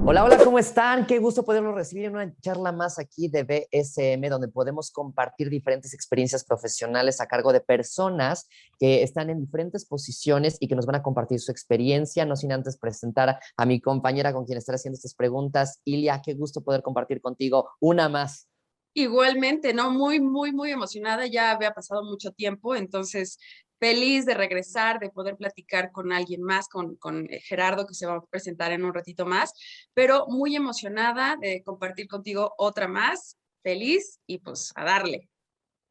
Hola, hola, ¿cómo están? Qué gusto poderlos recibir en una charla más aquí de BSM, donde podemos compartir diferentes experiencias profesionales a cargo de personas que están en diferentes posiciones y que nos van a compartir su experiencia, no sin antes presentar a mi compañera con quien estaré haciendo estas preguntas. Ilia, qué gusto poder compartir contigo una más. Igualmente, ¿no? Muy emocionada. Ya había pasado mucho tiempo, entonces feliz de regresar, de poder platicar con alguien más, con Gerardo, que se va a presentar en un ratito más, pero muy emocionada de compartir contigo otra más. Feliz y pues a darle.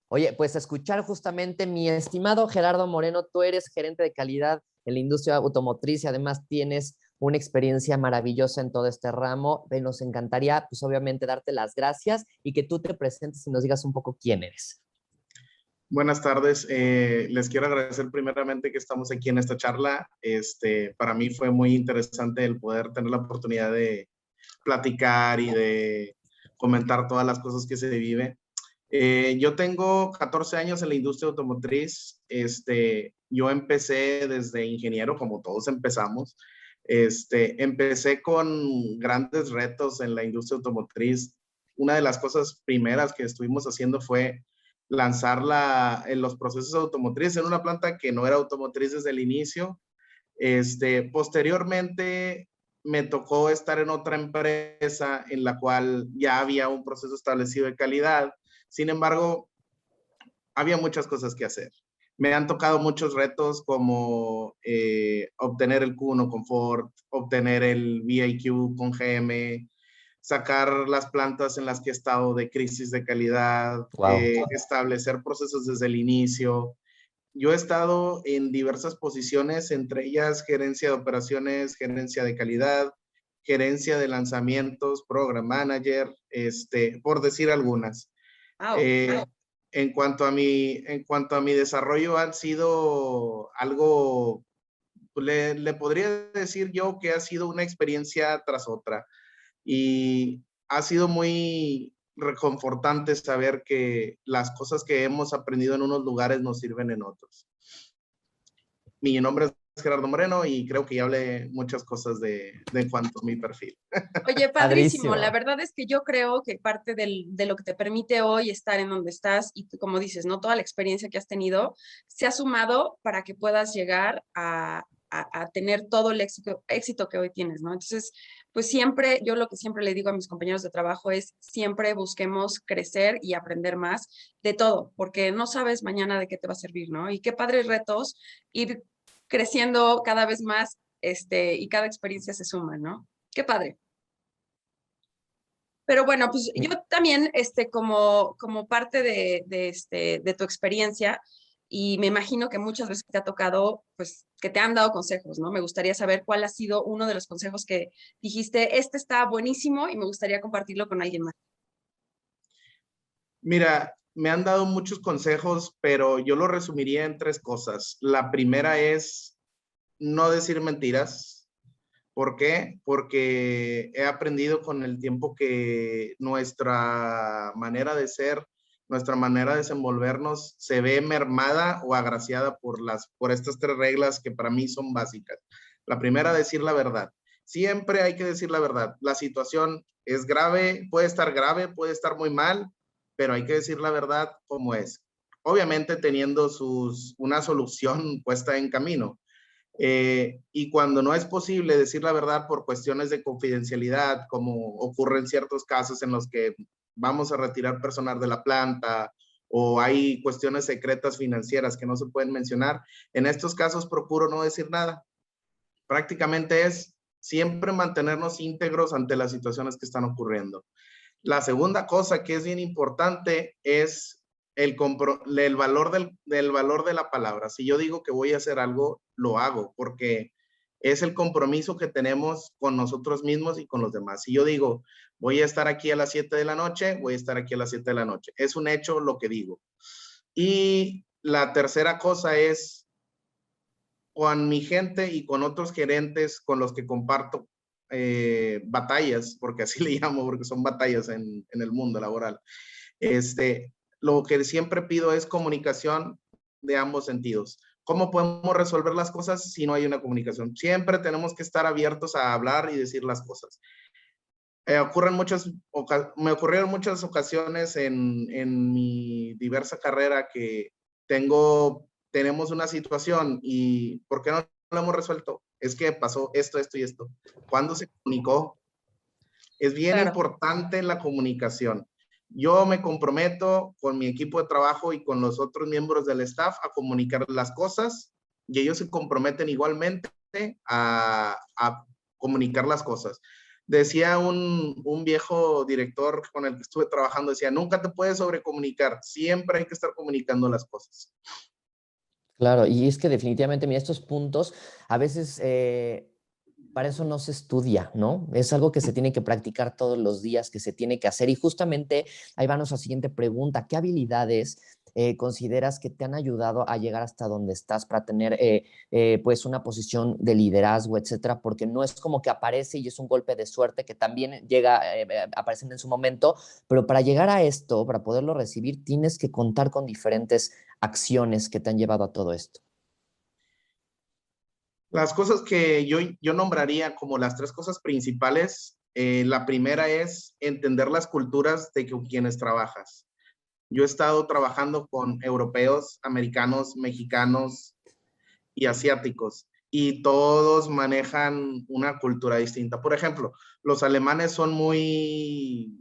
Oye, pues escuchar justamente, mi estimado Gerardo Moreno, tú eres gerente de calidad en la industria automotriz y además tienes una experiencia maravillosa en todo este ramo. Nos encantaría, pues obviamente, darte las gracias y que tú te presentes y nos digas un poco quién eres. Buenas tardes. Les quiero agradecer primeramente que estamos aquí en esta charla. Para mí fue muy interesante el poder tener la oportunidad de platicar y de comentar todas las cosas que se vive. Yo tengo 14 años en la industria automotriz. Yo empecé desde ingeniero, como todos empezamos. Empecé con grandes retos en la industria automotriz. Una de las cosas primeras que estuvimos haciendo fue lanzar los procesos automotrices en una planta que no era automotriz desde el inicio. Posteriormente me tocó estar en otra empresa en la cual ya había un proceso establecido de calidad. Sin embargo, había muchas cosas que hacer. Me han tocado muchos retos como obtener el Q1 con Ford, obtener el VIQ con GM, sacar las plantas en las que he estado de crisis de calidad, Wow. establecer procesos desde el inicio. Yo he estado en diversas posiciones, entre ellas gerencia de operaciones, gerencia de calidad, gerencia de lanzamientos, program manager, por decir algunas. Wow. Eh, en cuanto a mi desarrollo, han sido algo, le podría decir yo que ha sido una experiencia tras otra. Y ha sido muy reconfortante saber que las cosas que hemos aprendido en unos lugares nos sirven en otros. Mi nombre es Gerardo Moreno y creo que ya hablé muchas cosas de cuanto a mi perfil. Oye, padrísimo. La Padrísimo. verdad es que yo creo que parte de lo que te permite hoy estar en donde estás y tú, como dices, ¿no? Toda la experiencia que has tenido se ha sumado para que puedas llegar a tener todo el éxito que hoy tienes, ¿no? Entonces, pues siempre, yo lo que siempre le digo a mis compañeros de trabajo es siempre busquemos crecer y aprender más de todo, porque no sabes mañana de qué te va a servir, ¿no? Y qué padres retos ir creciendo cada vez más, y cada experiencia se suma, ¿no? Qué padre. Pero bueno, pues yo también, como parte de tu experiencia, y me imagino que muchas veces te ha tocado, pues, que te han dado consejos, ¿no? Me gustaría saber cuál ha sido uno de los consejos que dijiste, este está buenísimo y me gustaría compartirlo con alguien más. Mira, me han dado muchos consejos, pero yo lo resumiría en tres cosas. La primera es no decir mentiras. ¿Por qué? Porque he aprendido con el tiempo que nuestra manera de ser, nuestra manera de desenvolvernos se ve mermada o agraciada por estas tres reglas que para mí son básicas. La primera, decir la verdad. Siempre hay que decir la verdad. La situación es grave, puede estar muy mal, pero hay que decir la verdad como es. Obviamente teniendo una solución puesta en camino. Y cuando no es posible decir la verdad por cuestiones de confidencialidad, como ocurre en ciertos casos en los que vamos a retirar personal de la planta o hay cuestiones secretas financieras que no se pueden mencionar, en estos casos procuro no decir nada. Prácticamente es siempre mantenernos íntegros ante las situaciones que están ocurriendo. La segunda cosa que es bien importante es el valor del valor de la palabra. Si yo digo que voy a hacer algo, lo hago, porque es el compromiso que tenemos con nosotros mismos y con los demás. Si yo digo, voy a estar aquí a las 7 de la noche, voy a estar aquí a las 7 de la noche. Es un hecho lo que digo. Y la tercera cosa es con mi gente y con otros gerentes con los que comparto batallas, porque así le llamo, porque son batallas en el mundo laboral. Lo que siempre pido es comunicación de ambos sentidos. ¿Cómo podemos resolver las cosas si no hay una comunicación? Siempre tenemos que estar abiertos a hablar y decir las cosas. Me ocurrieron muchas ocasiones en mi diversa carrera que tenemos una situación y ¿por qué no lo hemos resuelto? Es que pasó esto, esto y esto. ¿Cuándo se comunicó? Es bien Claro. importante la comunicación. Yo me comprometo con mi equipo de trabajo y con los otros miembros del staff a comunicar las cosas y ellos se comprometen igualmente a comunicar las cosas. Decía un viejo director con el que estuve trabajando, decía, nunca te puedes sobrecomunicar, siempre hay que estar comunicando las cosas. Claro, y es que definitivamente, mira, estos puntos a veces para eso no se estudia, ¿no? Es algo que se tiene que practicar todos los días, que se tiene que hacer. Y justamente ahí va nuestra siguiente pregunta. ¿Qué habilidades consideras que te han ayudado a llegar hasta donde estás para tener pues una posición de liderazgo, etcétera? Porque no es como que aparece y es un golpe de suerte que también llega, aparecen en su momento, pero para llegar a esto, para poderlo recibir, tienes que contar con diferentes acciones que te han llevado a todo esto. Las cosas que yo nombraría como las tres cosas principales, la primera es entender las culturas de con quienes trabajas. Yo he estado trabajando con europeos, americanos, mexicanos y asiáticos y todos manejan una cultura distinta. Por ejemplo, los alemanes son muy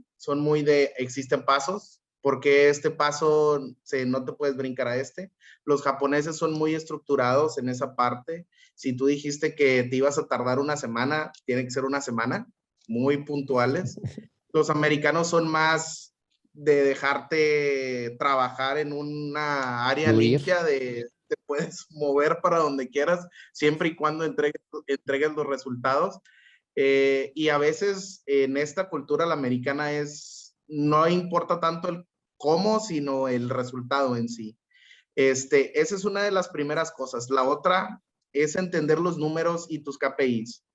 de existen pasos, porque este paso no te puedes brincar a este. Los japoneses son muy estructurados en esa parte. Si tú dijiste que te ibas a tardar una semana, tiene que ser una semana, muy puntuales. Los americanos son más de dejarte trabajar en una área Fluir. limpia, te puedes mover para donde quieras, siempre y cuando entregues los resultados. Y a veces en esta cultura la americana no importa tanto el cómo, sino el resultado en sí. Esa es una de las primeras cosas. La otra es entender los números y tus KPIs.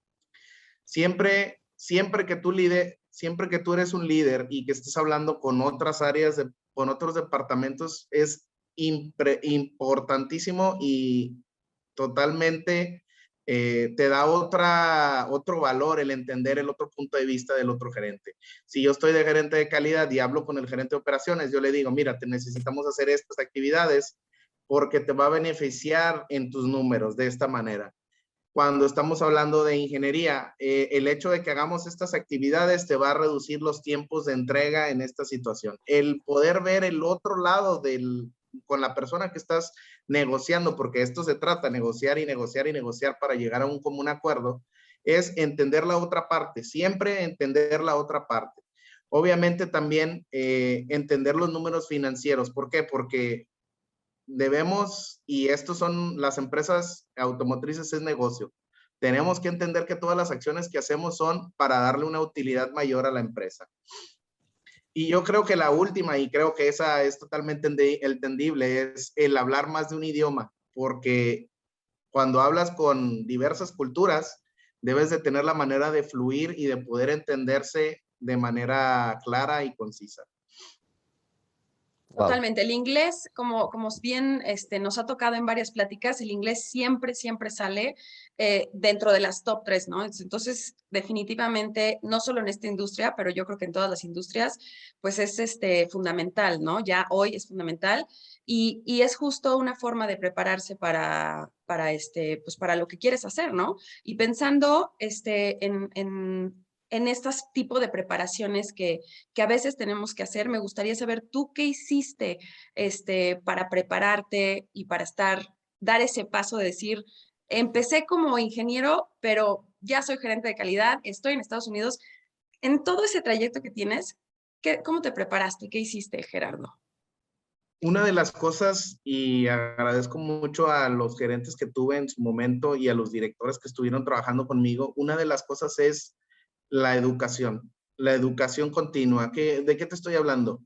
Siempre que tú eres un líder y que estés hablando con otras áreas, con otros departamentos, es importantísimo y totalmente te da otro valor el entender el otro punto de vista del otro gerente. Si yo estoy de gerente de calidad y hablo con el gerente de operaciones, yo le digo, mira, te necesitamos hacer estas actividades porque te va a beneficiar en tus números de esta manera. Cuando estamos hablando de ingeniería, el hecho de que hagamos estas actividades te va a reducir los tiempos de entrega en esta situación. El poder ver el otro lado con la persona que estás negociando, porque esto se trata, negociar y negociar y negociar para llegar a un común acuerdo, es entender la otra parte, siempre entender la otra parte. Obviamente también entender los números financieros. ¿Por qué? Porque debemos, y estos son las empresas automotrices, es negocio. Tenemos que entender que todas las acciones que hacemos son para darle una utilidad mayor a la empresa. Y yo creo que la última, y creo que esa es totalmente entendible, es el hablar más de un idioma, porque cuando hablas con diversas culturas, debes de tener la manera de fluir y de poder entenderse de manera clara y concisa. Wow. Totalmente. El inglés, como bien nos ha tocado en varias pláticas, el inglés siempre, siempre sale dentro de las top 3, ¿no? Entonces, definitivamente, no solo en esta industria, pero yo creo que en todas las industrias, pues es fundamental, ¿no? Ya hoy es fundamental y es justo una forma de prepararse pues para lo que quieres hacer, ¿no? Y pensando en estos tipos de preparaciones que a veces tenemos que hacer. Me gustaría saber tú qué hiciste para prepararte y para dar ese paso de decir, empecé como ingeniero, pero ya soy gerente de calidad, estoy en Estados Unidos. En todo ese trayecto que tienes, ¿cómo te preparaste? ¿Qué hiciste, Gerardo? Una de las cosas, y agradezco mucho a los gerentes que tuve en su momento y a los directores que estuvieron trabajando conmigo, una de las cosas es la educación continua. ¿De qué te estoy hablando?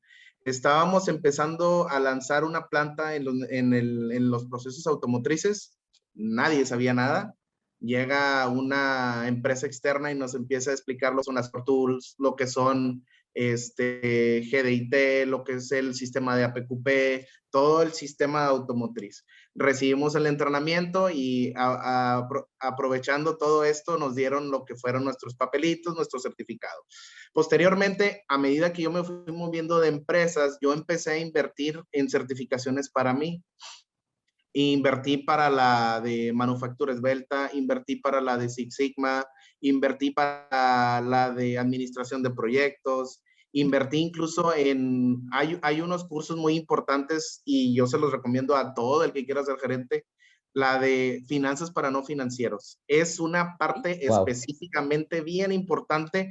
Estábamos empezando a lanzar una planta en los procesos automotrices, nadie sabía nada. Llega una empresa externa y nos empieza a explicar los Tools, lo que son GDIT, lo que es el sistema de APQP, todo el sistema automotriz. Recibimos el entrenamiento y aprovechando todo esto nos dieron lo que fueron nuestros papelitos, nuestro certificado. Posteriormente, a medida que yo me fui moviendo de empresas, yo empecé a invertir en certificaciones para mí. Invertí para la de manufactura esbelta, invertí para la de Six Sigma, invertí para la de administración de proyectos, invertí incluso en, hay unos cursos muy importantes y yo se los recomiendo a todo el que quiera ser gerente, la de finanzas para no financieros. Es una parte específicamente bien importante,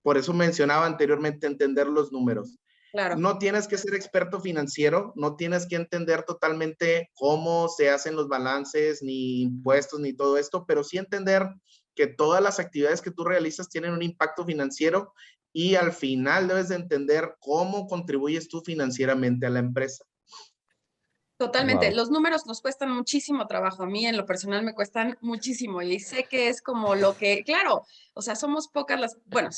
por eso mencionaba anteriormente entender los números. Claro. No tienes que ser experto financiero, no tienes que entender totalmente cómo se hacen los balances, ni impuestos, ni todo esto, pero sí entender que todas las actividades que tú realizas tienen un impacto financiero y al final debes de entender cómo contribuyes tú financieramente a la empresa. Totalmente. Wow. Los números nos cuestan muchísimo trabajo. A mí en lo personal me cuestan muchísimo y sé que es como lo que, claro, o sea, somos pocas las, bueno,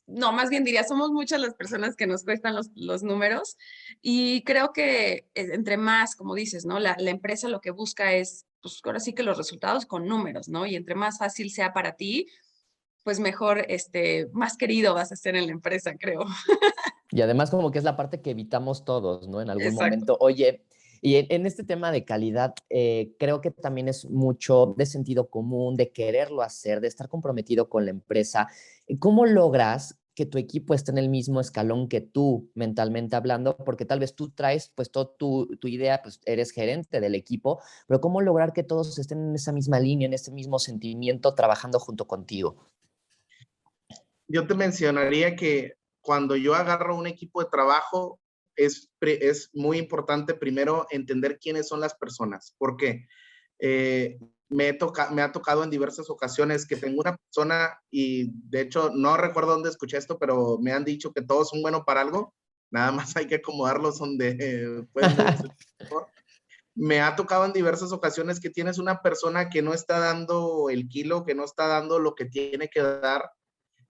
no, más bien diría, somos muchas las personas que nos cuestan los números y creo que entre más, como dices, ¿no? La empresa lo que busca es, pues ahora sí que los resultados con números, ¿no? Y entre más fácil sea para ti, pues mejor, más querido vas a ser en la empresa, creo. Y además como que es la parte que evitamos todos, ¿no? En algún Exacto. momento. Oye, y en este tema de calidad, creo que también es mucho de sentido común, de quererlo hacer, de estar comprometido con la empresa. ¿Cómo logras que tu equipo esté en el mismo escalón que tú, mentalmente hablando? Porque tal vez tú traes, pues, toda tu idea, pues, eres gerente del equipo, pero ¿cómo lograr que todos estén en esa misma línea, en ese mismo sentimiento, trabajando junto contigo? Yo te mencionaría que cuando yo agarro un equipo de trabajo, es muy importante primero entender quiénes son las personas. ¿Por qué? Me ha tocado en diversas ocasiones que tengo una persona y de hecho no recuerdo dónde escuché esto, pero me han dicho que todos son buenos para algo, nada más hay que acomodarlos donde pueden desempeñar mejor. Me ha tocado en diversas ocasiones que tienes una persona que no está dando el kilo, que no está dando lo que tiene que dar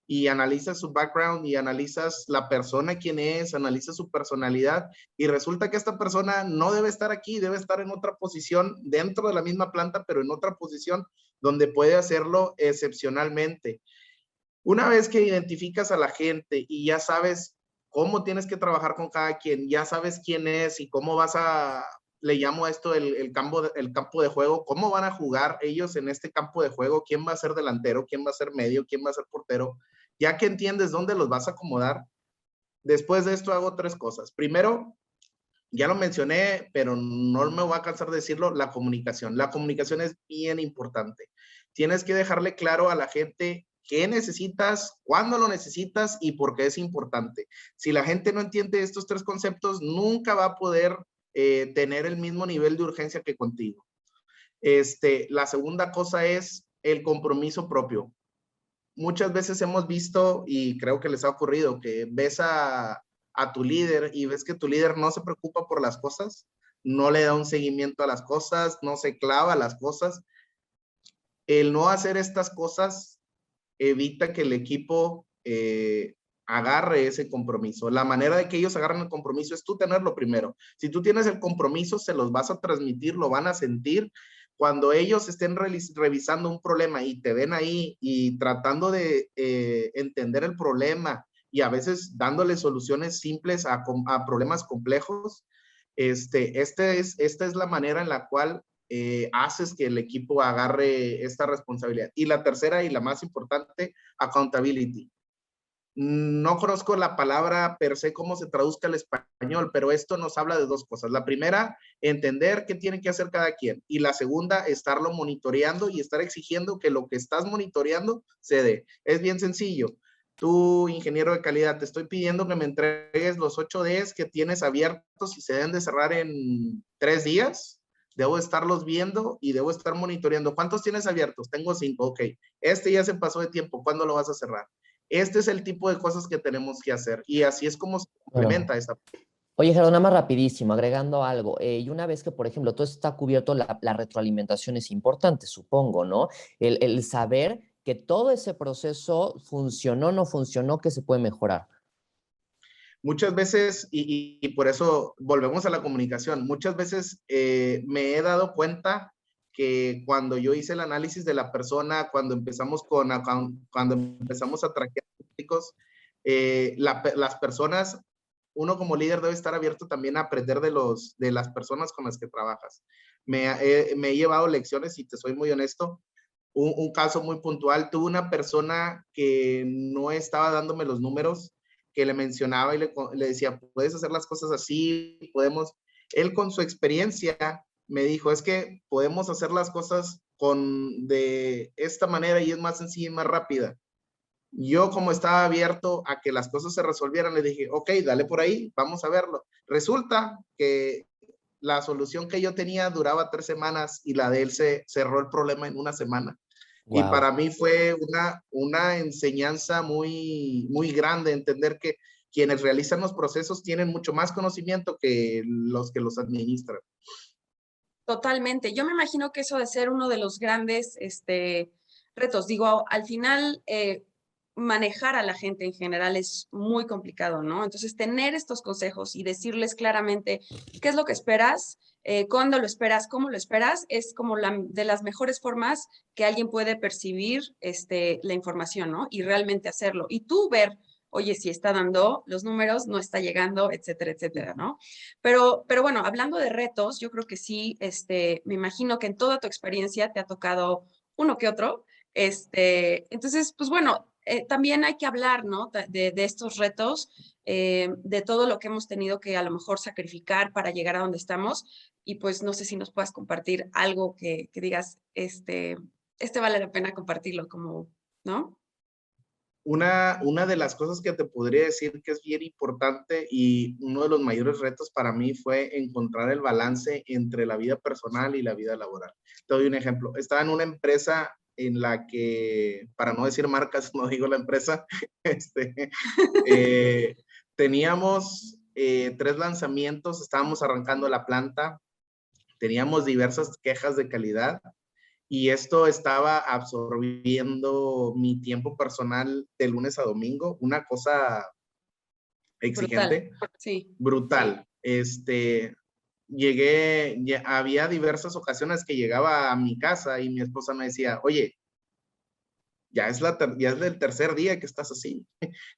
y analizas su background y analizas la persona quién es, analizas su personalidad y resulta que esta persona no debe estar aquí, debe estar en otra posición dentro de la misma planta, pero en otra posición donde puede hacerlo excepcionalmente. Una vez que identificas a la gente y ya sabes cómo tienes que trabajar con cada quien, ya sabes quién es y cómo vas a, le llamo a esto el campo de juego, cómo van a jugar ellos en este campo de juego, quién va a ser delantero, quién va a ser medio, quién va a ser portero, ya que entiendes dónde los vas a acomodar. Después de esto hago tres cosas. Primero, ya lo mencioné, pero no me voy a cansar de decirlo, la comunicación. La comunicación es bien importante. Tienes que dejarle claro a la gente qué necesitas, cuándo lo necesitas y por qué es importante. Si la gente no entiende estos tres conceptos, nunca va a poder tener el mismo nivel de urgencia que contigo. La segunda cosa es el compromiso propio. Muchas veces hemos visto, y creo que les ha ocurrido, que ves a tu líder y ves que tu líder no se preocupa por las cosas, no le da un seguimiento a las cosas, no se clava a las cosas. El no hacer estas cosas evita que el equipo agarre ese compromiso. La manera de que ellos agarren el compromiso es tú tenerlo primero. Si tú tienes el compromiso, se los vas a transmitir, lo van a sentir. Cuando ellos estén revisando un problema y te ven ahí y tratando de entender el problema y a veces dándole soluciones simples a problemas complejos, esta es la manera en la cual haces que el equipo agarre esta responsabilidad. Y la tercera y la más importante, accountability. No conozco la palabra per se cómo se traduzca al español, pero esto nos habla de dos cosas. La primera, entender qué tiene que hacer cada quien. Y la segunda, estarlo monitoreando y estar exigiendo que lo que estás monitoreando se dé. Es bien sencillo. Tú, ingeniero de calidad, te estoy pidiendo que me entregues los 8Ds que tienes abiertos y se deben de cerrar en 3 días. Debo estarlos viendo y debo estar monitoreando. ¿Cuántos tienes abiertos? Tengo 5. Ok. Este ya se pasó de tiempo. ¿Cuándo lo vas a cerrar? Este es el tipo de cosas que tenemos que hacer y así es como se implementa esa. Oye, Gerardo, nada más rapidísimo, agregando algo. Y una vez que, por ejemplo, todo está cubierto, la retroalimentación es importante, supongo, ¿no? El saber que todo ese proceso funcionó, no funcionó, que se puede mejorar. Muchas veces, y por eso volvemos a la comunicación, muchas veces me he dado cuenta que cuando yo hice el análisis de la persona, cuando empezamos a traquear públicos, las personas, uno como líder debe estar abierto también a aprender de las personas con las que trabajas. Me he llevado lecciones y te soy muy honesto. Un caso muy puntual, tuve una persona que no estaba dándome los números, que le mencionaba y le decía, puedes hacer las cosas así, podemos. Él con su experiencia me dijo, es que podemos hacer las cosas de esta manera y es más sencilla y más rápida. Yo, como estaba abierto a que las cosas se resolvieran, le dije, ok, dale por ahí, vamos a verlo. Resulta que la solución que yo tenía duraba 3 semanas y la de él se cerró el problema en una semana. Y Wow. para mí fue una enseñanza muy, muy grande, entender que quienes realizan los procesos tienen mucho más conocimiento que los administran. Totalmente. Yo me imagino que eso de ser uno de los grandes retos. Digo, al final, manejar a la gente en general es muy complicado, ¿no? Entonces, tener estos consejos y decirles claramente qué es lo que esperas, cuándo lo esperas, cómo lo esperas, es como de las mejores formas que alguien puede percibir la información, ¿no? Y realmente hacerlo. Y tú ver, oye, si está dando los números, no está llegando, etcétera, etcétera, ¿no? Pero bueno, hablando de retos, yo creo que sí, me imagino que en toda tu experiencia te ha tocado uno que otro. Entonces, pues bueno, también hay que hablar, ¿no? De estos retos, de todo lo que hemos tenido que a lo mejor sacrificar para llegar a donde estamos. Y pues no sé si nos puedas compartir algo que digas, vale la pena compartirlo, como, ¿no? Una de las cosas que te podría decir que es bien importante y uno de los mayores retos para mí fue encontrar el balance entre la vida personal y la vida laboral. Te doy un ejemplo. Estaba en una empresa en la que, para no decir marcas, no digo la empresa, eh, teníamos 3 lanzamientos, estábamos arrancando la planta, teníamos diversas quejas de calidad y esto estaba absorbiendo mi tiempo personal de lunes a domingo, una cosa Brutal. exigente, Sí. brutal. Había diversas ocasiones que llegaba a mi casa y mi esposa me decía, oye, ya es el tercer día que estás así.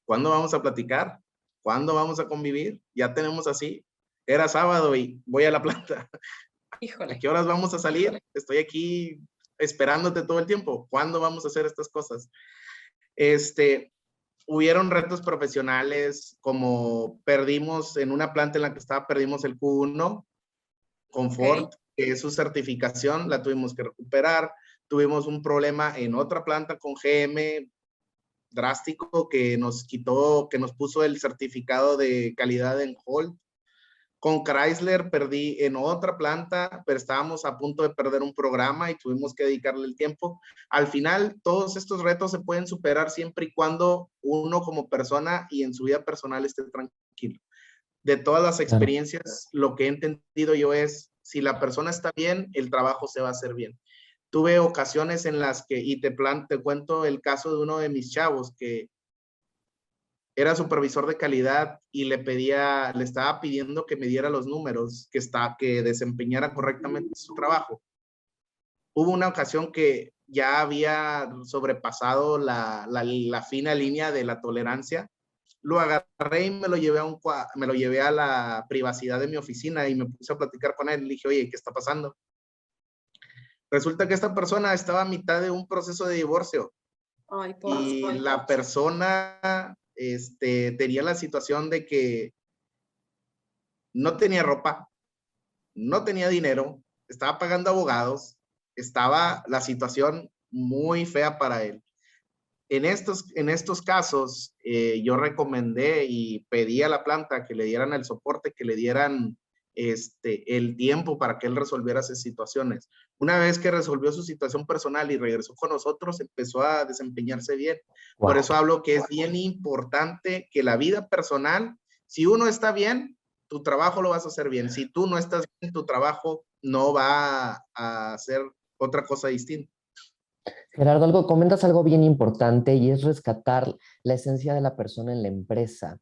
¿Cuándo vamos a platicar? ¿Cuándo vamos a convivir? Ya tenemos así. Era sábado y voy a la planta. ¿A Híjole. qué horas vamos a salir? Estoy aquí esperándote todo el tiempo. ¿Cuándo vamos a hacer estas cosas? Hubieron retos profesionales, como perdimos en una planta en la que estaba, perdimos el Q1 con Ford, Ok. que es su certificación, la tuvimos que recuperar. Tuvimos un problema en otra planta con GM drástico que nos puso el certificado de calidad en hold. Con Chrysler perdí en otra planta, pero estábamos a punto de perder un programa y tuvimos que dedicarle el tiempo. Al final, todos estos retos se pueden superar siempre y cuando uno como persona y en su vida personal esté tranquilo. De todas las Claro. experiencias, lo que he entendido yo es, si la persona está bien, el trabajo se va a hacer bien. Tuve ocasiones en las que, y te cuento el caso de uno de mis chavos que era supervisor de calidad y le estaba pidiendo que me diera los números, que desempeñara correctamente su trabajo. Hubo una ocasión que ya había sobrepasado la fina línea de la tolerancia. Lo agarré y me lo llevé a la privacidad de mi oficina y me puse a platicar con él. Le dije, oye, ¿qué está pasando? Resulta que esta persona estaba a mitad de un proceso de divorcio Ay, por y la persona tenía la situación de que no tenía ropa, no tenía dinero, estaba pagando abogados, estaba la situación muy fea para él. En estos casos, yo recomendé y pedí a la planta que le dieran el soporte, que le dieran el tiempo para que él resolviera esas situaciones. Una vez que resolvió su situación personal y regresó con nosotros, empezó a desempeñarse bien. Por Wow. eso hablo que es bien importante que la vida personal, si uno está bien, tu trabajo lo vas a hacer bien. Si tú no estás bien, tu trabajo no va a hacer otra cosa distinta. Gerardo, comentas algo bien importante y es rescatar la esencia de la persona en la empresa.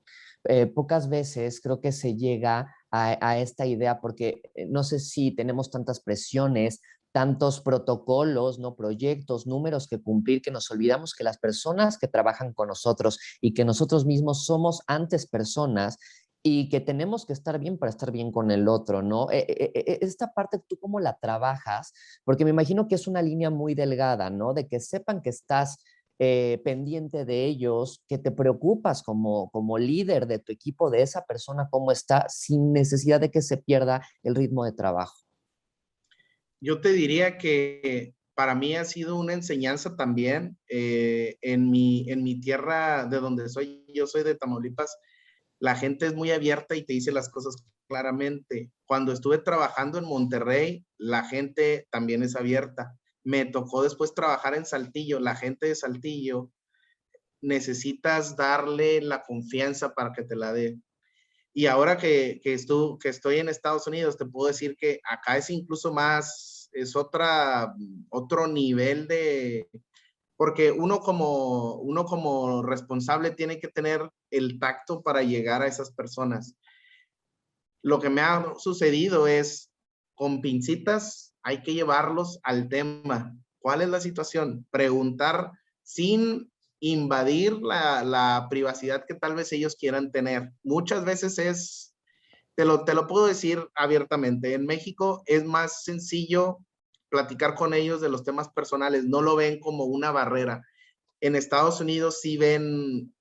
pocas veces creo que se llega a esta idea porque no sé si tenemos tantas presiones, tantos protocolos, ¿no? Proyectos, números que cumplir, que nos olvidamos que las personas que trabajan con nosotros y que nosotros mismos somos antes personas y que tenemos que estar bien para estar bien con el otro, ¿no? Esta parte, ¿tú cómo la trabajas? Porque me imagino que es una línea muy delgada, ¿no? De que sepan que estás pendiente de ellos, que te preocupas como líder de tu equipo, de esa persona, cómo está, sin necesidad de que se pierda el ritmo de trabajo. Yo te diría que para mí ha sido una enseñanza también en mi tierra de donde soy, yo soy de Tamaulipas, la gente es muy abierta y te dice las cosas claramente. Cuando estuve trabajando en Monterrey, la gente también es abierta. Me tocó después trabajar en Saltillo, la gente de Saltillo, necesitas darle la confianza para que te la dé. Y ahora que estoy en Estados Unidos, te puedo decir que acá es incluso más, es otro nivel de, porque uno como responsable tiene que tener el tacto para llegar a esas personas. Lo que me ha sucedido es, con pincitas, hay que llevarlos al tema. ¿Cuál es la situación? Preguntar sin invadir la privacidad que tal vez ellos quieran tener. Muchas veces es, te lo puedo decir abiertamente, en México es más sencillo platicar con ellos de los temas personales, no lo ven como una barrera. En Estados Unidos sí ven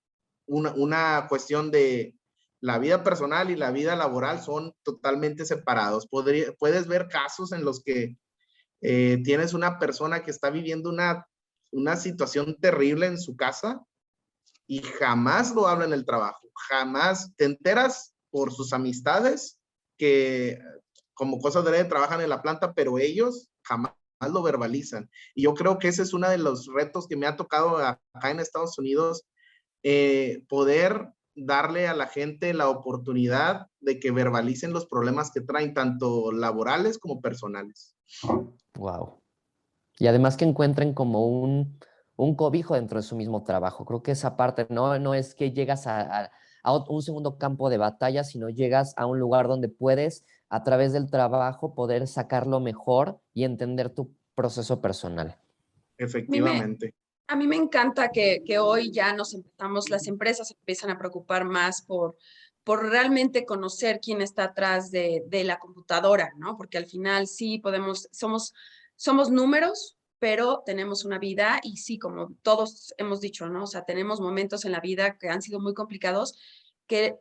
una cuestión de la vida personal y la vida laboral son totalmente separados. Puedes ver casos en los que tienes una persona que está viviendo una situación terrible en su casa y jamás lo habla en el trabajo, jamás te enteras por sus amistades que como cosas de ley trabajan en la planta, pero ellos jamás lo verbalizan. Y yo creo que ese es uno de los retos que me ha tocado acá en Estados Unidos, poder darle a la gente la oportunidad de que verbalicen los problemas que traen, tanto laborales como personales. Wow. Y además que encuentren como un cobijo dentro de su mismo trabajo. Creo que esa parte no es que llegas a un segundo campo de batalla, sino llegas a un lugar donde puedes, a través del trabajo, poder sacarlo mejor y entender tu proceso personal. A mí me, Efectivamente. a mí me encanta que hoy ya las empresas empiezan a preocupar más por realmente conocer quién está atrás de la computadora, ¿no? Porque al final sí somos números, pero tenemos una vida y sí, como todos hemos dicho, ¿no? O sea, tenemos momentos en la vida que han sido muy complicados que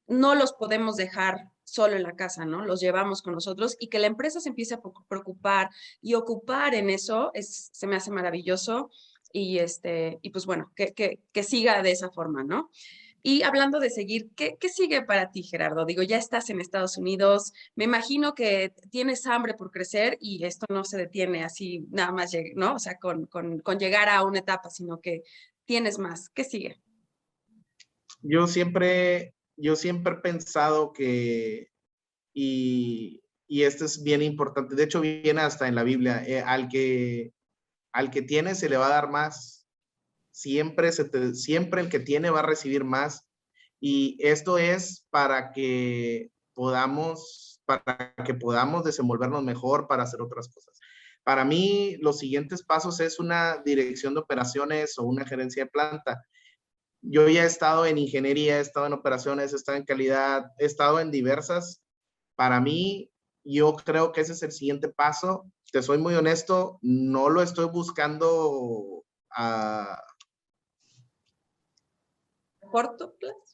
no los podemos dejar solo en la casa, ¿no? Los llevamos con nosotros y que la empresa se empiece a preocupar y ocupar en eso se me hace maravilloso y pues bueno, que siga de esa forma, ¿no? Y hablando de seguir, ¿qué sigue para ti, Gerardo? Digo, ya estás en Estados Unidos, me imagino que tienes hambre por crecer y esto no se detiene así nada más, ¿no? O sea, con llegar a una etapa, sino que tienes más. ¿Qué sigue? Yo siempre he pensado que, y esto es bien importante, de hecho viene hasta en la Biblia, al que tiene se le va a dar más, siempre el que tiene va a recibir más, y esto es para que podamos desenvolvernos mejor, para hacer otras cosas. Para mí, los siguientes pasos es una dirección de operaciones o una gerencia de planta. Yo ya he estado en ingeniería, he estado en operaciones, he estado en calidad, he estado en diversas. Para mí, yo creo que ese es el siguiente paso. Te soy muy honesto, no lo estoy buscando ¿Corto plazo? Ok,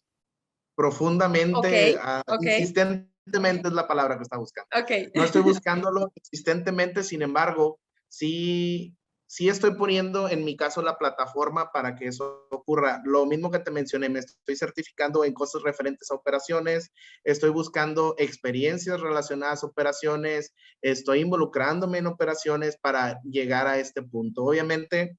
profundamente, ok, insistentemente es la palabra que está buscando. ok. No estoy buscándolo insistentemente, sin embargo, sí estoy poniendo en mi caso la plataforma para que eso ocurra. Lo mismo que te mencioné, me estoy certificando en cosas referentes a operaciones, estoy buscando experiencias relacionadas a operaciones, estoy involucrándome en operaciones para llegar a este punto. Obviamente,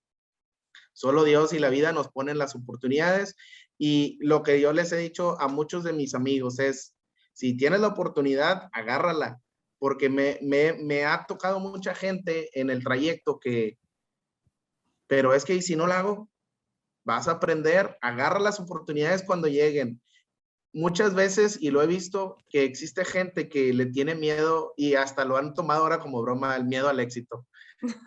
solo Dios y la vida nos ponen las oportunidades, y lo que yo les he dicho a muchos de mis amigos es, si tienes la oportunidad, agárrala, porque me ha tocado mucha gente en el trayecto pero es que ¿y si no la hago? Vas a aprender, agarra las oportunidades cuando lleguen. muchas veces, y lo he visto, que existe gente que le tiene miedo y hasta lo han tomado ahora como broma, el miedo al éxito.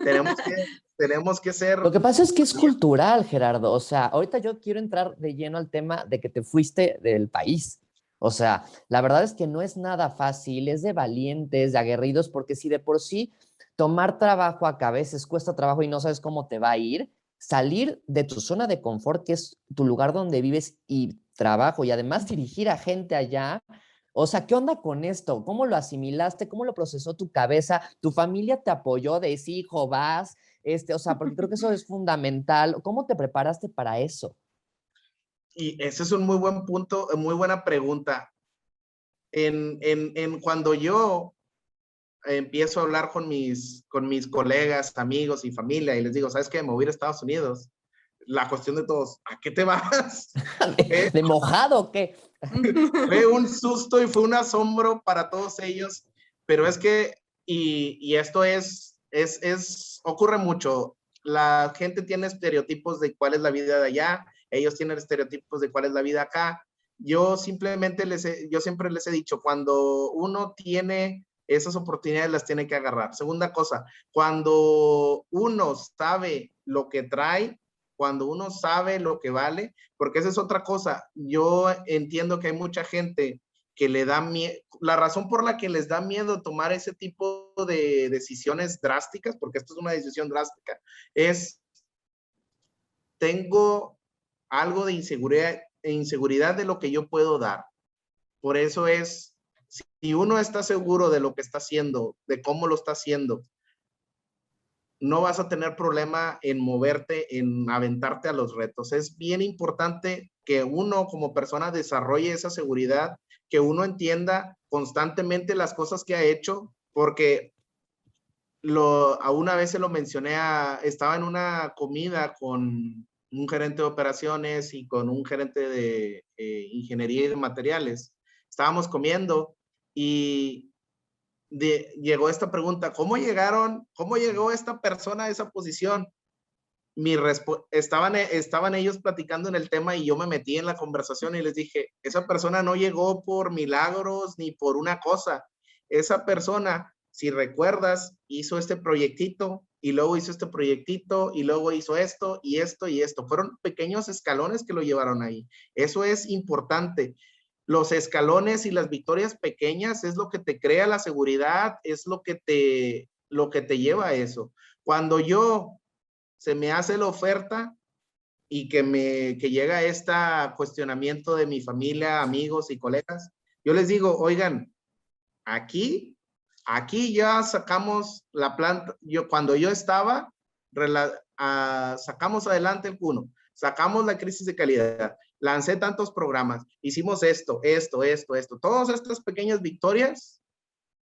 Tenemos que, tenemos que ser... Lo que pasa es que es cultural, Gerardo. O sea, ahorita yo quiero entrar de lleno al tema de que te fuiste del país. O sea, la verdad es que no es nada fácil, es de valientes, de aguerridos, porque si de por sí tomar trabajo acá a veces cuesta trabajo y no sabes cómo te va a ir, salir de tu zona de confort, que es tu lugar donde vives y trabajo, y además dirigir a gente allá. O sea, ¿qué onda con esto? ¿Cómo lo asimilaste? ¿Cómo lo procesó tu cabeza? ¿Tu familia te apoyó de sí, hijo, vas? O sea, porque creo que eso es fundamental. ¿Cómo te preparaste para eso? Y ese es un muy buen punto, muy buena pregunta. Cuando yo empiezo a hablar con mis colegas, amigos y familia y les digo, ¿sabes qué? Me voy a ir a Estados Unidos. La cuestión de todos, ¿a qué te vas? ¿De mojado o qué? Fue un susto y fue un asombro para todos ellos, pero es que, y esto ocurre mucho. La gente tiene estereotipos de cuál es la vida de allá, ellos tienen estereotipos de cuál es la vida acá. Yo siempre les he dicho, cuando uno tiene esas oportunidades, las tiene que agarrar. Segunda cosa, cuando uno sabe lo que trae, cuando uno sabe lo que vale, porque esa es otra cosa. Yo entiendo que hay mucha gente que le da miedo, la razón por la que les da miedo tomar ese tipo de decisiones drásticas, porque esto es una decisión drástica, es tengo algo de inseguridad de lo que yo puedo dar. Por eso es, si uno está seguro de lo que está haciendo, de cómo lo está haciendo, no vas a tener problema en moverte, en aventarte a los retos. Es bien importante que uno como persona desarrolle esa seguridad, que uno entienda constantemente las cosas que ha hecho, porque a una vez se lo mencioné, estaba en una comida con un gerente de operaciones y con un gerente de ingeniería y de materiales. Estábamos comiendo y llegó esta pregunta, ¿cómo llegó esta persona a esa posición? Estaban ellos platicando en el tema y yo me metí en la conversación y les dije, esa persona no llegó por milagros ni por una cosa. Esa persona, si recuerdas, hizo este proyectito y luego hizo este proyectito y luego hizo esto y esto y esto. Fueron pequeños escalones que lo llevaron ahí. Eso es importante. Los escalones y las victorias pequeñas es lo que te crea la seguridad, es lo que te lleva a eso. Cuando se me hace la oferta y que llega este cuestionamiento de mi familia, amigos y colegas, yo les digo, oigan, aquí ya sacamos la planta, cuando yo estaba, sacamos adelante el Q1, sacamos la crisis de calidad, lancé tantos programas, hicimos esto, todas estas pequeñas victorias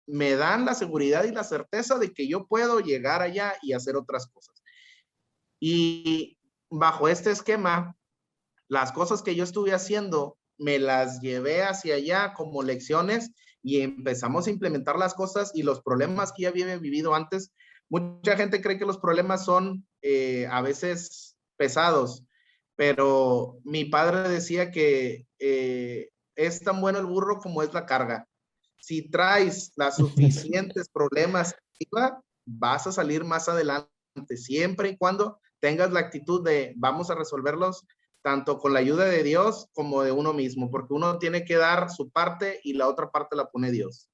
me dan la seguridad y la certeza de que yo puedo llegar allá y hacer otras cosas. Y bajo este esquema, las cosas que yo estuve haciendo, me las llevé hacia allá como lecciones y empezamos a implementar las cosas y los problemas que ya había vivido antes. Mucha gente cree que los problemas son a veces pesados, pero mi padre decía que es tan bueno el burro como es la carga. Si traes las suficientes problemas, vas a salir más adelante, siempre y cuando tengas la actitud de vamos a resolverlos tanto con la ayuda de Dios como de uno mismo, porque uno tiene que dar su parte y la otra parte la pone Dios.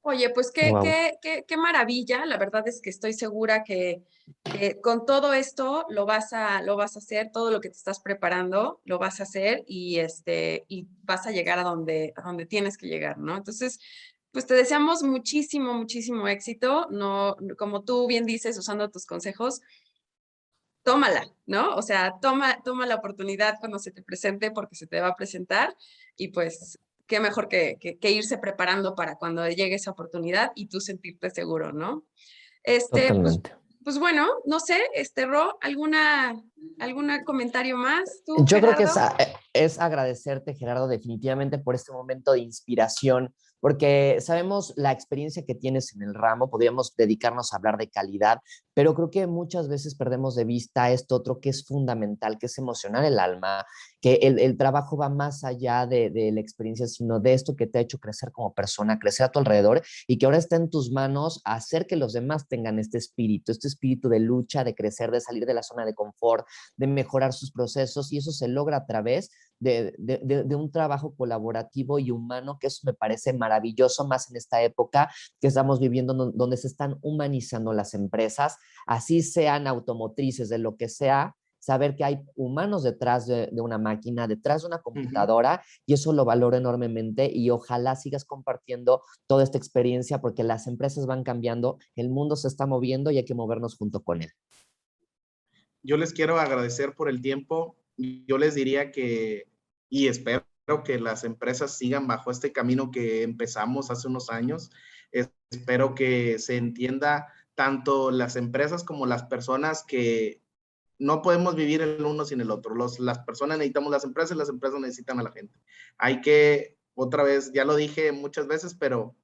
Oye, pues Wow. qué maravilla. La verdad es que estoy segura que con todo esto lo vas a hacer, todo lo que te estás preparando, lo vas a hacer y vas a llegar a donde tienes que llegar, ¿no? Entonces, pues te deseamos muchísimo, muchísimo éxito. No, como tú bien dices, usando tus consejos, tómala, ¿no? O sea, toma la oportunidad cuando se te presente porque se te va a presentar y pues qué mejor que irse preparando para cuando llegue esa oportunidad y tú sentirte seguro, ¿no? Pues, Totalmente. pues bueno, no sé, Ro, ¿algún comentario más? ¿Tú, Yo creo que Gerardo? es agradecerte, Gerardo, definitivamente por este momento de inspiración, porque sabemos la experiencia que tienes en el ramo, podríamos dedicarnos a hablar de calidad, pero creo que muchas veces perdemos de vista esto otro que es fundamental, que es emocionar el alma, que el trabajo va más allá de la experiencia, sino de esto que te ha hecho crecer como persona, crecer a tu alrededor y que ahora está en tus manos hacer que los demás tengan este espíritu de lucha, de crecer, de salir de la zona de confort, de mejorar sus procesos, y eso se logra a través de un trabajo colaborativo y humano, que eso me parece maravilloso, más en esta época que estamos viviendo, donde se están humanizando las empresas, así sean automotrices, de lo que sea, saber que hay humanos detrás de una máquina, detrás de una computadora, y eso lo valoro enormemente, y ojalá sigas compartiendo toda esta experiencia, porque las empresas van cambiando, el mundo se está moviendo y hay que movernos junto con él. Yo les quiero agradecer por el tiempo. Yo les diría que, y espero que las empresas sigan bajo este camino que empezamos hace unos años. Espero que se entienda tanto las empresas como las personas que no podemos vivir el uno sin el otro. Las personas necesitamos las empresas necesitan a la gente. Hay que, otra vez, ya lo dije muchas veces, pero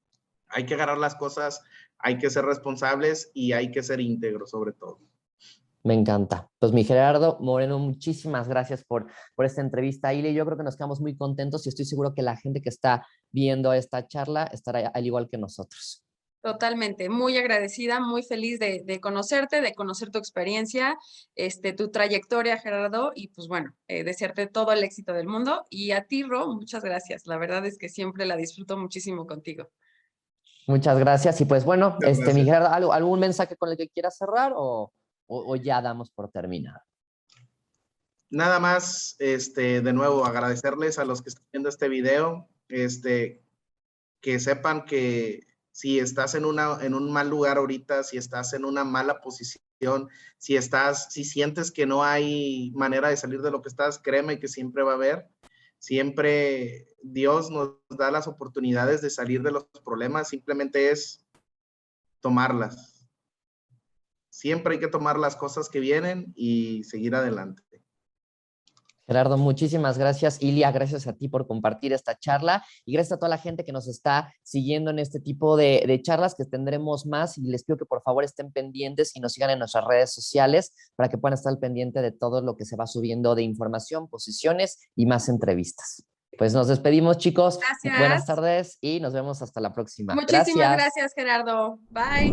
hay que agarrar las cosas, hay que ser responsables y hay que ser íntegros sobre todo. Me encanta. Pues mi Gerardo Moreno, muchísimas gracias por esta entrevista, Ili. Yo creo que nos quedamos muy contentos y estoy seguro que la gente que está viendo esta charla estará al igual que nosotros. Totalmente, muy agradecida, muy feliz de conocerte, de conocer tu experiencia, tu trayectoria, Gerardo, y pues bueno, desearte todo el éxito del mundo. Y a ti, Ro, muchas gracias. La verdad es que siempre la disfruto muchísimo contigo. Muchas gracias. Y pues bueno, Gracias. mi Gerardo, ¿algún mensaje con el que quieras cerrar o ya damos por terminado? Nada más, de nuevo, agradecerles a los que están viendo este video, que sepan que si estás en un mal lugar ahorita, si estás en una mala posición, si sientes que no hay manera de salir de lo que estás, créeme que siempre va a haber. Siempre Dios nos da las oportunidades de salir de los problemas, simplemente es tomarlas. Siempre hay que tomar las cosas que vienen y seguir adelante. Gerardo, muchísimas gracias. Ilia, gracias a ti por compartir esta charla y gracias a toda la gente que nos está siguiendo en este tipo de charlas, que tendremos más, y les pido que por favor estén pendientes y nos sigan en nuestras redes sociales para que puedan estar al pendiente de todo lo que se va subiendo de información, posiciones y más entrevistas. Pues nos despedimos, chicos. Gracias. Buenas tardes y nos vemos hasta la próxima. Muchísimas Gracias. gracias, Gerardo. Bye.